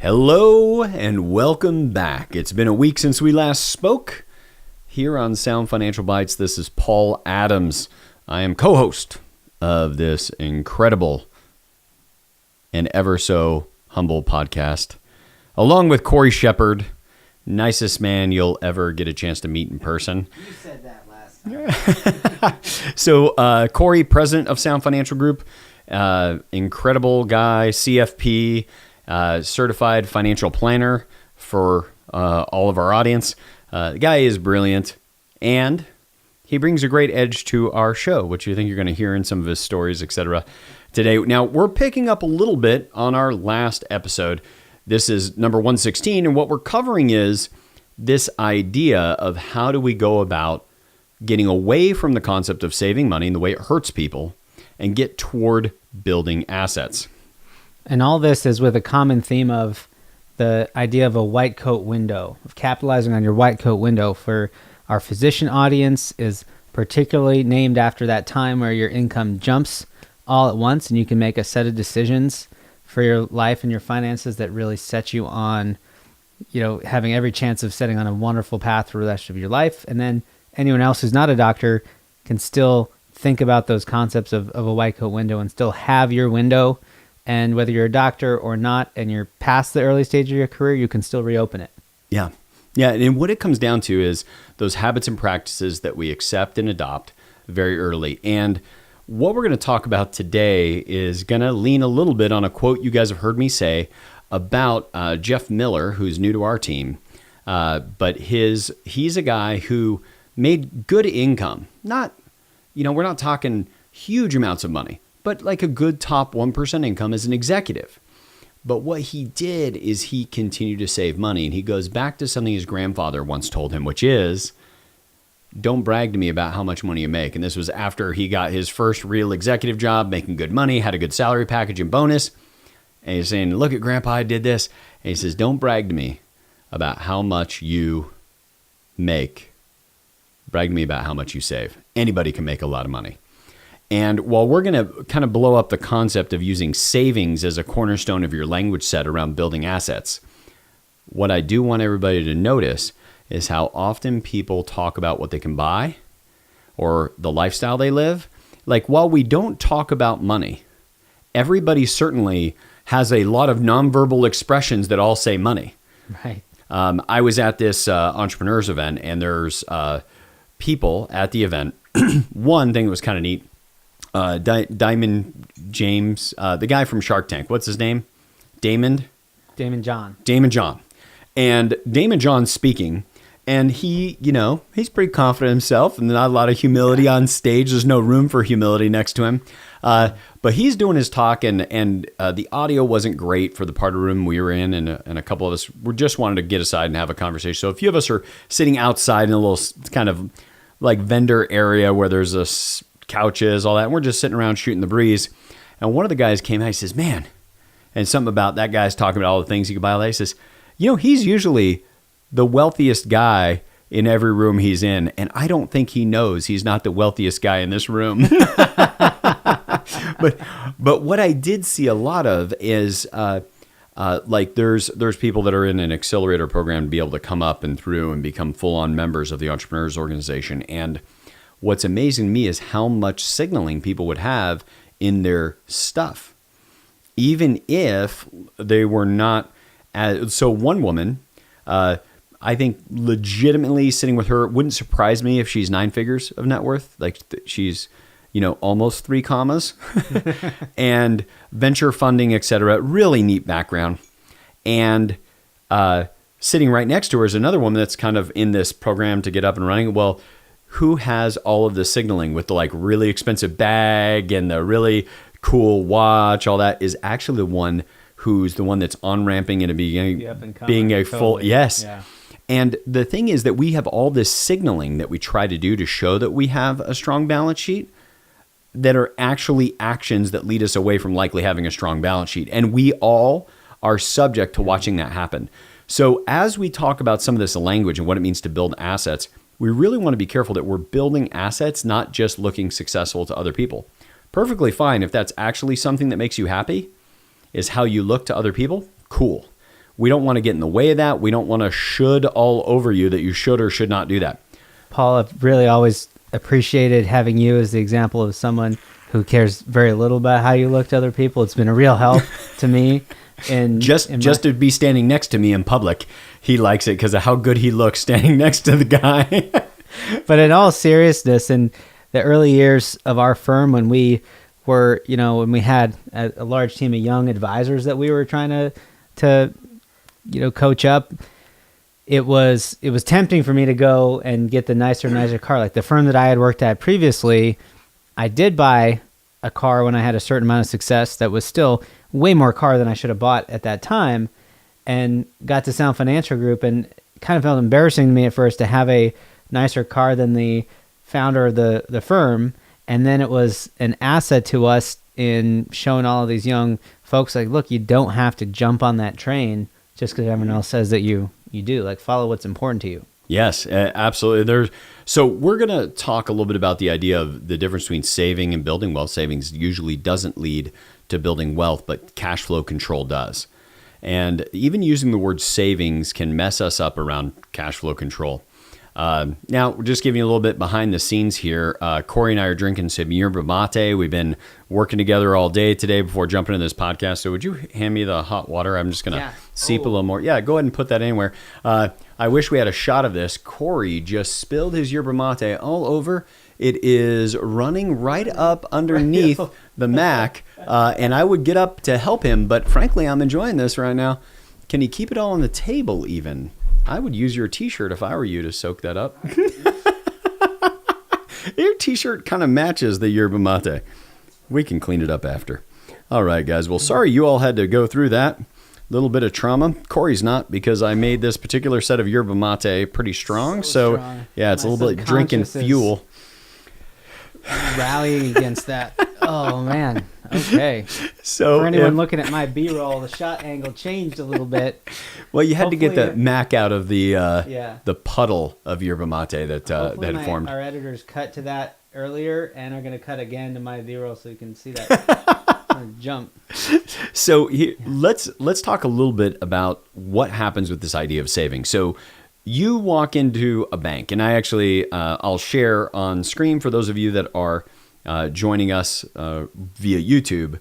Hello and welcome back. It's been a week since we last spoke. Here on Sound Financial Bites, this is Paul Adams. I am co-host of this incredible and ever so humble podcast, along with Cory Shepherd, nicest man you'll ever get a chance to meet in person. You said that last time. So Cory, president of Sound Financial Group, incredible guy, CFP, certified financial planner for all of our audience. The guy is brilliant, and he brings a great edge to our show, which I think you're going to hear in some of his stories, etc. today. Now, we're picking up a little bit on our last episode. This is number 116, and what we're covering is this idea of how do we go about getting away from the concept of saving money and the way it hurts people and get toward building assets. And all this is with a common theme of the idea of a white coat window, of capitalizing on your white coat window. For our physician audience is particularly named after that time where your income jumps all at once and you can make a set of decisions for your life and your finances that really set you on, having every chance of setting on a wonderful path for the rest of your life. And then anyone else who's not a doctor can still think about those concepts of a white coat window and still have your window. And whether you're a doctor or not, and you're past the early stage of your career, you can still reopen it. Yeah. And what it comes down to is those habits and practices that we accept and adopt very early. And what we're going to talk about today is going to lean a little bit on a quote you guys have heard me say about Jeff Miller, who's new to our team. But he's a guy who made good income. Not, we're not talking huge amounts of money, but like a good top 1% income as an executive. But what he did is he continued to save money. And he goes back to something his grandfather once told him, which is, don't brag to me about how much money you make. And this was after he got his first real executive job, making good money, had a good salary package and bonus. And he's saying, look at Grandpa, I did this. And he says, don't brag to me about how much you make. Brag to me about how much you save. Anybody can make a lot of money. And while we're going to kind of blow up the concept of using savings as a cornerstone of your language set around building assets, what I do want everybody to notice is how often people talk about what they can buy or the lifestyle they live. Like, while we don't talk about money, everybody certainly has a lot of nonverbal expressions that all say money. Right. I was at this entrepreneurs event, and there's people at the event. One thing that was kind of neat, Diamond James, the guy from Shark Tank. What's his name? Damon John. And Damon John's speaking, and he, he's pretty confident himself and not a lot of humility on stage. There's no room for humility next to him. But he's doing his talk, and the audio wasn't great for the part of the room we were in, and a couple of us just wanted to get aside and have a conversation. So a few of us are sitting outside in a little kind of like vendor area where there's couches, all that. And we're just sitting around shooting the breeze. And one of the guys came out, he says, man, and something about that guy's talking about all the things he could buy. He says, he's usually the wealthiest guy in every room he's in. And I don't think he knows he's not the wealthiest guy in this room. But what I did see a lot of is like there's people that are in an accelerator program to be able to come up and through and become full-on members of the Entrepreneurs Organization. And what's amazing to me is how much signaling people would have in their stuff, even if they were not. So one woman, I think legitimately sitting with her, wouldn't surprise me if she's 9 figures of net worth. Like she's, almost 3 commas and venture funding, et cetera. Really neat background. And sitting right next to her is another woman that's kind of in this program to get up and running. Well, who has all of the signaling with the like really expensive bag and the really cool watch, all that is actually the one who's the one that's on-ramping into being a full, yes. Yeah. And the thing is that we have all this signaling that we try to do to show that we have a strong balance sheet that are actually actions that lead us away from likely having a strong balance sheet. And we all are subject to watching that happen. So as we talk about some of this language and what it means to build assets, we really want to be careful that we're building assets, not just looking successful to other people. Perfectly fine if that's actually something that makes you happy, is how you look to other people. Cool. We don't want to get in the way of that. We don't want to should all over you that you should or should not do that. Paul, I've really always appreciated having you as the example of someone who cares very little about how you look to other people. It's been a real help to me. And just to be standing next to me in public, he likes it because of how good he looks standing next to the guy. But in all seriousness, in the early years of our firm, when we were, when we had a large team of young advisors that we were trying to coach up, it was tempting for me to go and get the nicer car. Like the firm that I had worked at previously, I did buy a car when I had a certain amount of success that was still way more car than I should have bought at that time, and got to Sound Financial Group, and kind of felt embarrassing to me at first to have a nicer car than the founder of the firm. And then it was an asset to us in showing all of these young folks, like, look, you don't have to jump on that train just because everyone else says that you do. Like, follow what's important to you. Yes, absolutely. So we're going to talk a little bit about the idea of the difference between saving and building wealth. Savings usually doesn't lead to building wealth, but cash flow control does. And even using the word savings can mess us up around cash flow control. Now, we're just giving you a little bit behind the scenes here. Cory and I are drinking some yerba mate. We've been working together all day today before jumping into this podcast. So would you hand me the hot water? I'm just going to seep a little more. Yeah, go ahead and put that anywhere. I wish we had a shot of this. Cory just spilled his yerba mate all over. It is running right up underneath the Mac, and I would get up to help him, but frankly, I'm enjoying this right now. Can he keep it all on the table even? I would use your t-shirt if I were you to soak that up. Your t-shirt kind of matches the yerba mate. We can clean it up after. All right, guys. Well, sorry you all had to go through that. Little bit of trauma. Cory's not, because I made this particular set of yerba mate pretty strong. So yeah, it's a little bit drinking fuel. Rallying against that. Oh, man. Okay. So for anyone looking at my B-roll, the shot angle changed a little bit. Well, you had to get the Mac out of the puddle of yerba mate that had formed. Our editors cut to that earlier and are going to cut again to my B-roll so you can see that jump. So let's talk a little bit about what happens with this idea of saving. So you walk into a bank, and I actually I'll share on screen for those of you that are joining us via YouTube.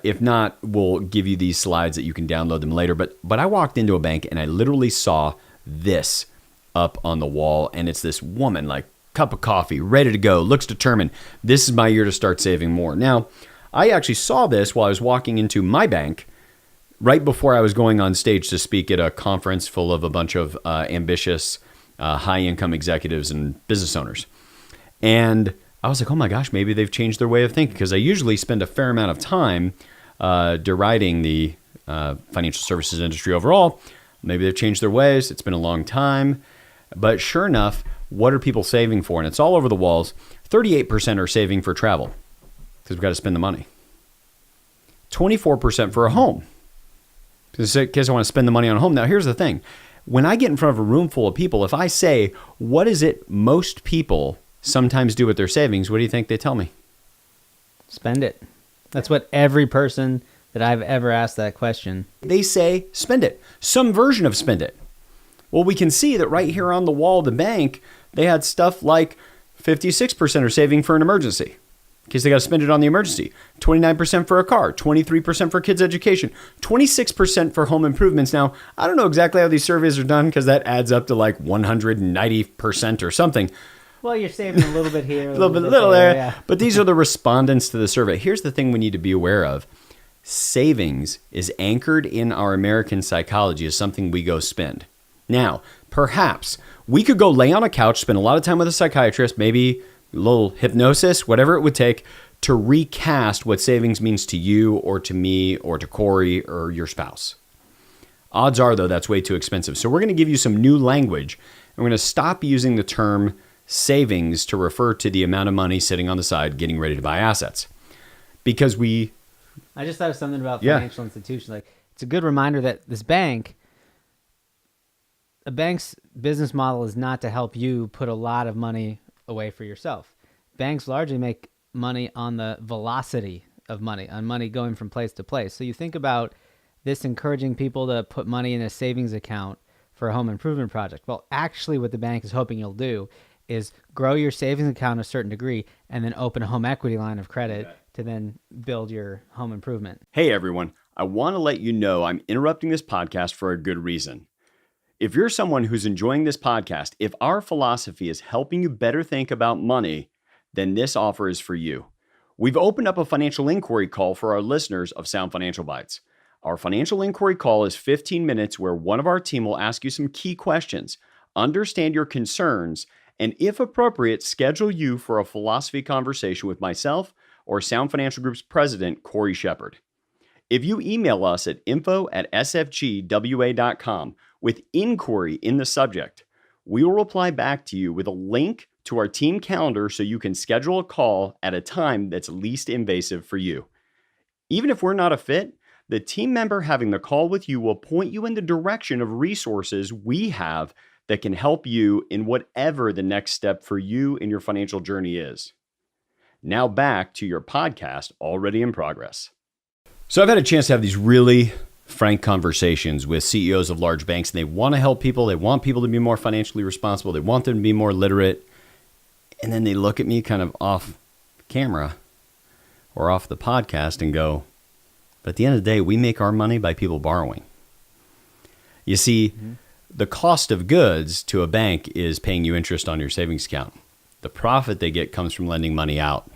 If not, we'll give you these slides that you can download them later. But I walked into a bank and I literally saw this up on the wall, and it's this woman, like, cup of coffee, ready to go, looks determined. This is my year to start saving more. Now, I actually saw this while I was walking into my bank right before I was going on stage to speak at a conference full of a bunch of ambitious, high-income executives and business owners. And I was like, oh my gosh, maybe they've changed their way of thinking, because I usually spend a fair amount of time deriding the financial services industry overall. Maybe they've changed their ways. It's been a long time. But sure enough, what are people saving for? And it's all over the walls. 38% are saving for travel, because we've got to spend the money. 24% for a home, because I want to spend the money on a home. Now, here's the thing. When I get in front of a room full of people, if I say, what is it most people sometimes do with their savings, what do you think they tell me? Spend it. That's what every person that I've ever asked that question. They say, spend it. Some version of spend it. Well, we can see that right here on the wall of the bank, they had stuff like 56% are saving for an emergency, because they got to spend it on the emergency. 29% for a car, 23% for kids' education, 26% for home improvements. Now, I don't know exactly how these surveys are done, because that adds up to like 190% or something. Well, you're saving a little bit here, a little there. Yeah. But these are the respondents to the survey. Here's the thing we need to be aware of. Savings is anchored in our American psychology as something we go spend. Now, perhaps we could go lay on a couch, spend a lot of time with a psychiatrist, maybe a little hypnosis, whatever it would take, to recast what savings means to you or to me or to Cory or your spouse. Odds are, though, that's way too expensive. So we're going to give you some new language, and we're going to stop using the term savings to refer to the amount of money sitting on the side getting ready to buy assets. Because I just thought of something about financial institutions. Like, it's a good reminder that this bank, a bank's business model is not to help you put a lot of money away for yourself. Banks largely make money on the velocity of money, on money going from place to place. So you think about this encouraging people to put money in a savings account for a home improvement project. Well, actually what the bank is hoping you'll do is grow your savings account a certain degree and then open a home equity line of credit to then build your home improvement. Hey everyone, I want to let you know I'm interrupting this podcast for a good reason. If you're someone who's enjoying this podcast, if our philosophy is helping you better think about money, then this offer is for you. We've opened up a financial inquiry call for our listeners of Sound Financial Bites. Our financial inquiry call is 15 minutes where one of our team will ask you some key questions, understand your concerns, and if appropriate, schedule you for a philosophy conversation with myself or Sound Financial Group's president, Cory Shepherd. If you email us at info@sfgwa.com with inquiry in the subject, we will reply back to you with a link to our team calendar so you can schedule a call at a time that's least invasive for you. Even if we're not a fit, the team member having the call with you will point you in the direction of resources we have that can help you in whatever the next step for you in your financial journey is. Now back to your podcast already in progress. So I've had a chance to have these really frank conversations with CEOs of large banks, and they want to help people. They want people to be more financially responsible. They want them to be more literate. And then they look at me kind of off camera or off the podcast and go, but at the end of the day, we make our money by people borrowing. You see, the cost of goods to a bank is paying you interest on your savings account. The profit they get comes from lending money out.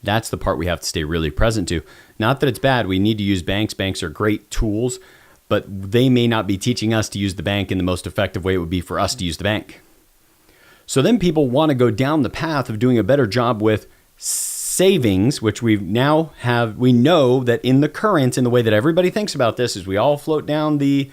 That's the part we have to stay really present to. Not that it's bad. We need to use banks. Banks are great tools, but they may not be teaching us to use the bank in the most effective way it would be for us to use the bank. So then people want to go down the path of doing a better job with savings, which we know that in the current, in the way that everybody thinks about this, is we all float down the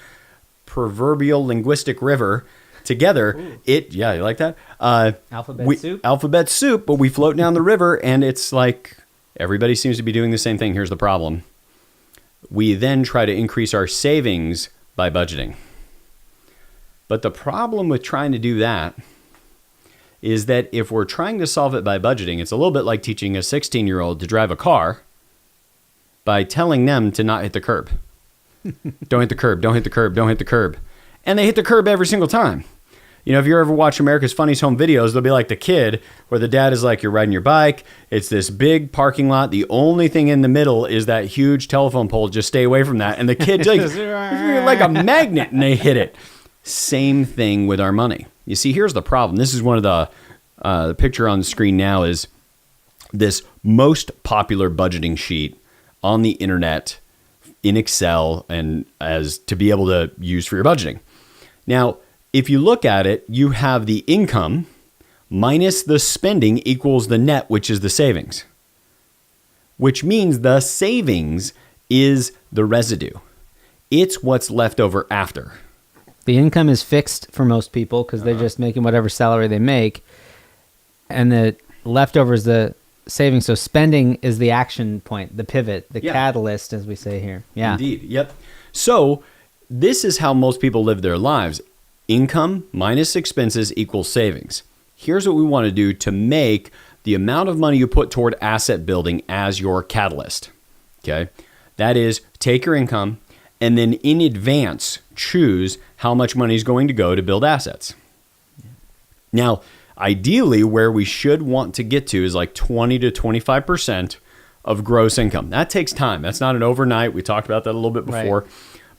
proverbial linguistic river together. Ooh. You like that? Alphabet soup, but we float down the river and it's like everybody seems to be doing the same thing. Here's the problem. We then try to increase our savings by budgeting. But the problem with trying to do that is that if we're trying to solve it by budgeting, it's a little bit like teaching a 16-year-old to drive a car by telling them to not hit the curb. Don't hit the curb, don't hit the curb, don't hit the curb. And they hit the curb every single time. You know, if you ever watch America's Funniest Home Videos, they'll be like the kid where the dad is like, you're riding your bike. It's this big parking lot. The only thing in the middle is that huge telephone pole. Just stay away from that. And the kid's like a magnet and they hit it. Same thing with our money. You see, here's the problem. This is one of the picture on the screen now is this most popular budgeting sheet on the internet in Excel and as to be able to use for your budgeting. Now, if you look at it, you have the income minus the spending equals the net, which is the savings, which means the savings is the residue. It's what's left over after. The income is fixed for most people because they're just making whatever salary they make. And the leftover is the savings. So spending is the action point, the pivot, the catalyst, as we say here. Yeah. Indeed. Yep. So this is how most people live their lives. Income minus expenses equals savings. Here's what we want to do to make the amount of money you put toward asset building as your catalyst. Okay. That is, take your income and then in advance choose how much money is going to go to build assets. Now, ideally, where we should want to get to is like 20 to 25% of gross income. That takes time. That's not an overnight. We talked about that a little bit before. Right.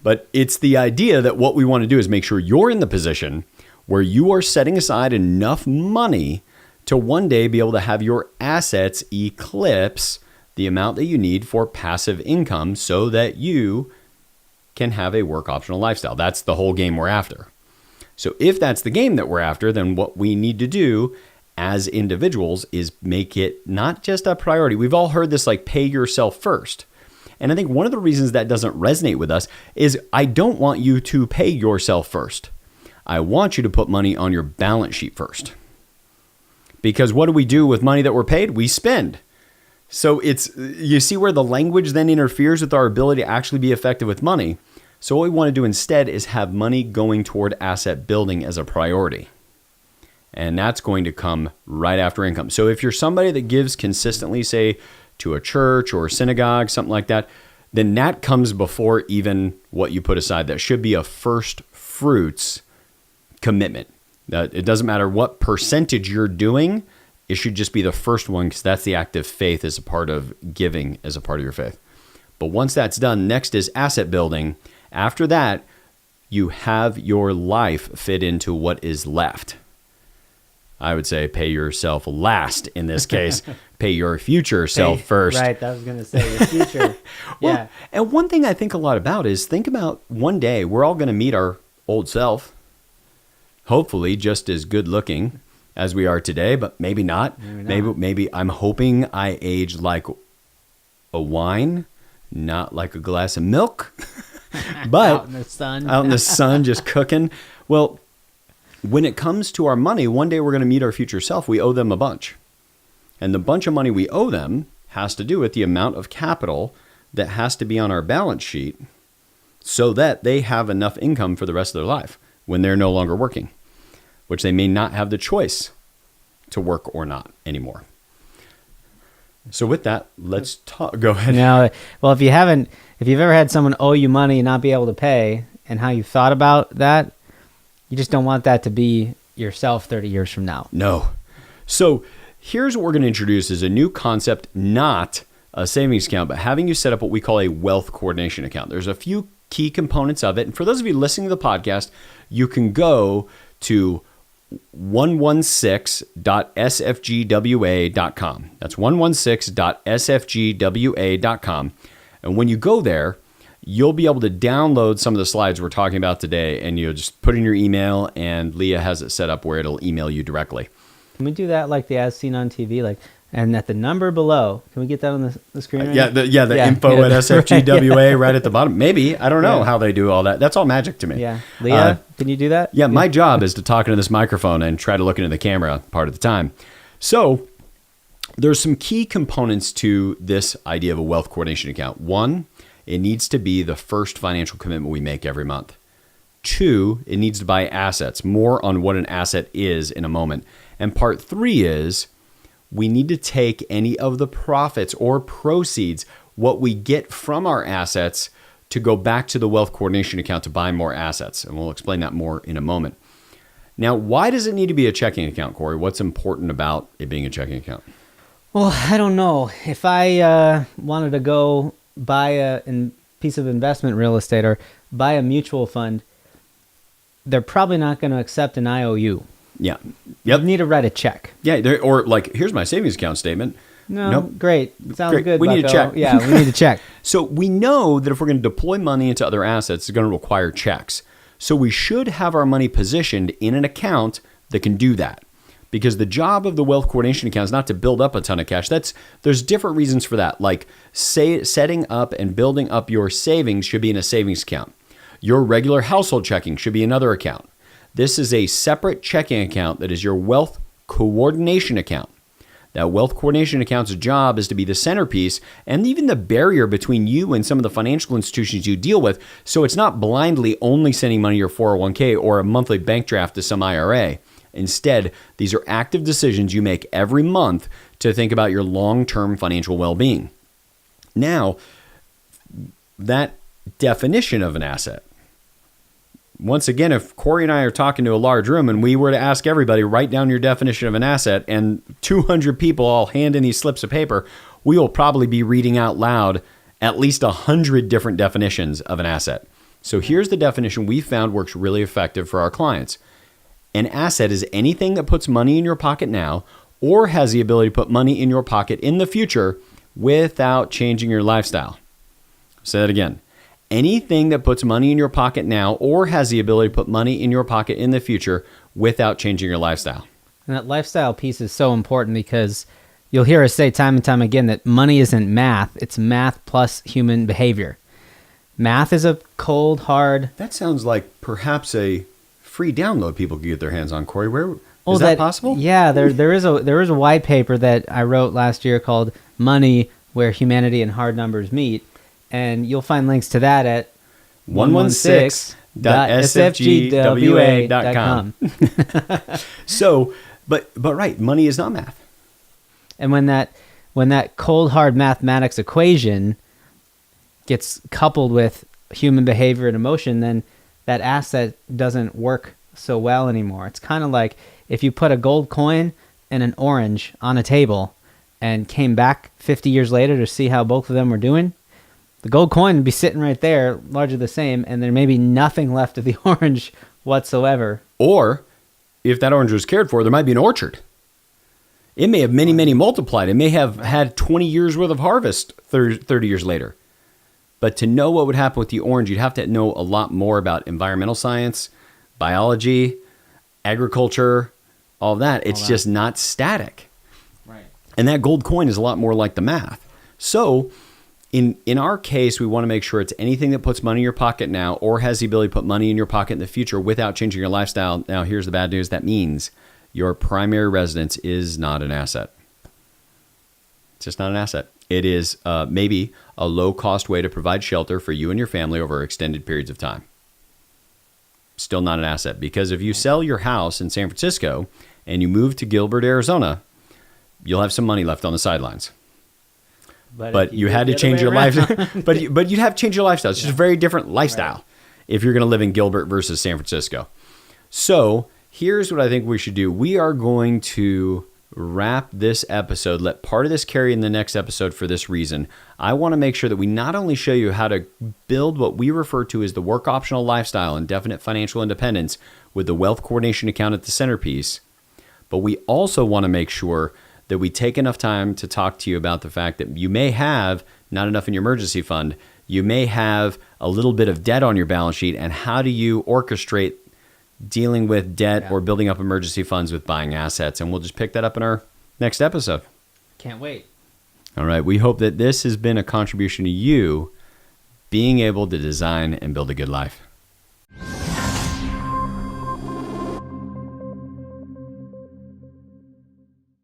But it's the idea that what we want to do is make sure you're in the position where you are setting aside enough money to one day be able to have your assets eclipse the amount that you need for passive income so that you can have a work optional lifestyle. That's the whole game we're after. So if that's the game that we're after, then what we need to do as individuals is make it not just a priority. We've all heard this like pay yourself first. And I think one of the reasons that doesn't resonate with us is I don't want you to pay yourself first. I want you to put money on your balance sheet first. Because what do we do with money that we're paid? We spend. So you see where the language then interferes with our ability to actually be effective with money. So what we want to do instead is have money going toward asset building as a priority. And that's going to come right after income. So if you're somebody that gives consistently, say, to a church or a synagogue, something like that, then that comes before even what you put aside. That should be a first fruits commitment. That it doesn't matter what percentage you're doing, it should just be the first one, because that's the act of faith as a part of giving, as a part of your faith. But once that's done, next is asset building. After that, you have your life fit into what is left. I would say pay yourself last in this case. Pay your future self first. Right, I was going to say your future. Well, yeah. And one thing I think a lot about is, think about one day we're all going to meet our old self. Hopefully just as good looking as we are today, but maybe not. Maybe I'm hoping I age like a wine, not like a glass of milk. But out in the sun. Out in the sun, just cooking. Well, when it comes to our money, one day we're going to meet our future self. We owe them a bunch. And the bunch of money we owe them has to do with the amount of capital that has to be on our balance sheet so that they have enough income for the rest of their life when they're no longer working, which they may not have the choice to work or not anymore. So with that, let's talk. Go ahead. Now, well, if you've ever had someone owe you money and not be able to pay, and how you thought about that, you just don't want that to be yourself 30 years from now. No. So here's what we're going to introduce is a new concept, not a savings account, but having you set up what we call a wealth coordination account. There's a few key components of it. And for those of you listening to the podcast, you can go to 116.sfgwa.com. That's 116.sfgwa.com. And when you go there, you'll be able to download some of the slides we're talking about today, and you'll just put in your email, and Leah has it set up where it'll email you directly. Can we do that like the as seen on TV? And at the number below, can we get that on the screen right now? The info at SFGWA right at the bottom. Maybe. I don't know how they do all that. That's all magic to me. Yeah. Leah, can you do that? Yeah, my job is to talk into this microphone and try to look into the camera part of the time. So there's some key components to this idea of a wealth coordination account. One, it needs to be the first financial commitment we make every month. Two, it needs to buy assets. More on what an asset is in a moment. And part three is we need to take any of the profits or proceeds, what we get from our assets, to go back to the wealth coordination account to buy more assets. And we'll explain that more in a moment. Now, why does it need to be a checking account, Cory? What's important about it being a checking account? Well, I don't know. If I wanted to go buy a piece of investment real estate or buy a mutual fund, they're probably not going to accept an IOU. Yeah. Yep. You need to write a check. Yeah. Or like, here's my savings account statement. No, nope. Great. Sounds good. We need a check. Yeah, we need a check. So we know that if we're going to deploy money into other assets, it's going to require checks. So we should have our money positioned in an account that can do that. Because the job of the wealth coordination account is not to build up a ton of cash. There's different reasons for that. Like setting up and building up your savings should be in a savings account. Your regular household checking should be another account. This is a separate checking account that is your wealth coordination account. That wealth coordination account's job is to be the centerpiece and even the barrier between you and some of the financial institutions you deal with. So it's not blindly only sending money to your 401k or a monthly bank draft to some IRA. Instead, these are active decisions you make every month to think about your long-term financial well-being. Now, that definition of an asset. Once again, if Cory and I are talking to a large room and we were to ask everybody, write down your definition of an asset, and 200 people all hand in these slips of paper, we will probably be reading out loud at least 100 different definitions of an asset. So here's the definition we found works really effective for our clients. An asset is anything that puts money in your pocket now or has the ability to put money in your pocket in the future without changing your lifestyle. Say that again. Anything that puts money in your pocket now or has the ability to put money in your pocket in the future without changing your lifestyle. And that lifestyle piece is so important because you'll hear us say time and time again that money isn't math. It's math plus human behavior. Math is a cold, hard... That sounds like perhaps a free download people could get their hands on, Cory. Is that possible? Yeah, there is a white paper that I wrote last year called Money, Where Humanity and Hard Numbers Meet. And you'll find links to that at 116.sfgwa.com. So, but right, money is not math. And when that cold hard mathematics equation gets coupled with human behavior and emotion, then that asset doesn't work so well anymore. It's kind of like if you put a gold coin and an orange on a table and came back 50 years later to see how both of them were doing, the gold coin would be sitting right there, largely the same, and there may be nothing left of the orange whatsoever. Or if that orange was cared for, there might be an orchard. It may have many multiplied. It may have had 20 years worth of harvest 30 years later. But to know what would happen with the orange, you'd have to know a lot more about environmental science, biology, agriculture, all that. It's just not static. Right. And that gold coin is a lot more like the math. So in our case, we want to make sure it's anything that puts money in your pocket now or has the ability to put money in your pocket in the future without changing your lifestyle. Now, here's the bad news. That means your primary residence is not an asset. It's just not an asset. It is maybe a low-cost way to provide shelter for you and your family over extended periods of time. Still not an asset, because if you sell your house in San Francisco and you move to Gilbert, Arizona, you'll have some money left on the sidelines. But you had to change your life. but you'd have to change your lifestyle. It's just a very different lifestyle if you're going to live in Gilbert versus San Francisco. So here's what I think we should do. We are going to wrap this episode, let part of this carry in the next episode for this reason. I want to make sure that we not only show you how to build what we refer to as the work optional lifestyle and definite financial independence with the wealth coordination account at the centerpiece, but we also want to make sure that we take enough time to talk to you about the fact that you may have not enough in your emergency fund, you may have a little bit of debt on your balance sheet, and how do you orchestrate dealing with debt or building up emergency funds with buying assets. And we'll just pick that up in our next episode. Can't wait. All right. We hope that this has been a contribution to you being able to design and build a good life.